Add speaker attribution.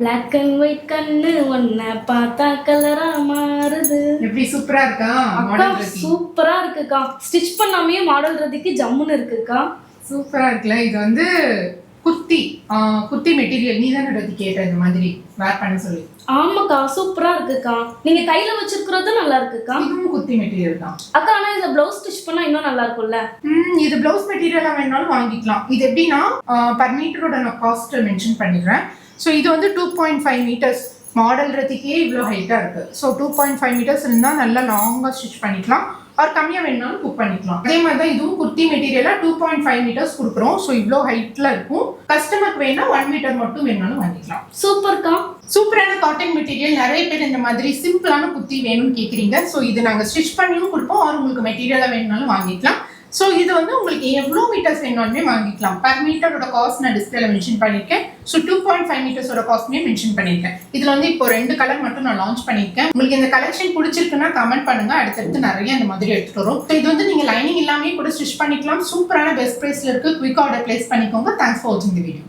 Speaker 1: Black and white கண்ணு ஒன்ன பார்த்தா கலரா மாறுது.
Speaker 2: எப்படி சூப்பரா இருக்கா
Speaker 1: அக்கா
Speaker 2: மாடல் ரதி?
Speaker 1: சூப்பரா இருக்குக்கா. ஸ்டிச் பண்ணாமே மாடல் ரதிக்கு ஜம்முன்னு இருக்குக்கா.
Speaker 2: சூப்பரா இருக்குல்ல. இது வந்து குர்த்தி குர்த்தி மெட்டீரியல். நீ தானே ரதி கேட்ட இந்த மாதிரி வேர் பண்ண சொல்லி?
Speaker 1: ஆமாக்கா சூப்பரா இருக்குக்கா. நீங்க கையில வச்சிருக்கிறது நல்லா இருக்குக்கா.
Speaker 2: இதுவும் குர்த்தி மெட்டீரியல் தான்
Speaker 1: அக்கா. ஆனா இதுல பிளவுஸ் ஸ்டிச் பண்ணா இன்னும் நல்லா இருக்கும்ல.
Speaker 2: இது பிளவுஸ் மெட்டீரியலா வேணாலும் வாங்கிக்கலாம். இது எப்படின்னா பர் மீட்டரோட நான் காஸ்ட் மென்ஷன் பண்ணிடுறேன். ஸோ இது வந்து 2.5 மீட்டர்ஸ். மாடல் ரதிக்கே இவ்வளோ ஹைட்டாக இருக்குது. ஸோ 2.5 மீட்டர்ஸ் இருந்தால் நல்லா லாங்காக ஸ்டிச் பண்ணிக்கலாம். அவர் கம்மியாக வேணுனாலும் புக் பண்ணிக்கலாம். அதே மாதிரி தான் இதுவும் குர்த்தி மெட்டீரியலாக 2.5 மீட்டர்ஸ் கொடுக்குறோம். ஸோ இவ்வளோ ஹைட்டில் இருக்கும். கஸ்டமருக்கு வேணா 1 மீட்டர் மட்டும் வேணாலும் வாங்கிக்கலாம்.
Speaker 1: சூப்பர்க்கா.
Speaker 2: சூப்பரான காட்டன் மெட்டீரியல். நிறைய பேர் இந்த மாதிரி சிம்பிளான குர்த்தி வேணும்னு கேட்குறீங்க. ஸோ இது நாங்கள் ஸ்டிச் பண்ணியும் கொடுப்போம். அவர் உங்களுக்கு மெட்டீரியலாக வேணுனாலும் வாங்கிக்கலாம். ஸோ இது வந்து உங்களுக்கு எவ்வளோ மீட்டர்ஸ் வேணும்னே வாங்கிக்கலாம். பர் மீட்டரோட காஸ்ட் நான் டிஸ்பிளேல மென்ஷன் பண்ணியிருக்கேன். ஸோ 2.5 மீட்டர்ஸோட காஸ்ட்மே மென்ஷன் பண்ணியிருக்கேன். இதில் வந்து இப்போ 2 கலர் மட்டும் நான் லான்ச் பண்ணியிருக்கேன். உங்களுக்கு இந்த கலெக்ஷன் பிடிச்சிருக்குன்னா கமெண்ட் பண்ணுங்க. அடுத்தடுத்து நிறைய இந்த மாதிரி எடுத்துட்டு வரும். ஸோ இது வந்து நீங்கள் லைனிங் இல்லாமே கூட ஸ்டிச் பண்ணிக்கலாம். சூப்பரான பெஸ்ட் ப்ரைஸ்ல இருக்கு. குவிக் ஆர்டர் பிளேஸ் பண்ணிக்கோங்க. தேங்க்ஸ் ஃபார் வாட்சிங் தி வீடியோ.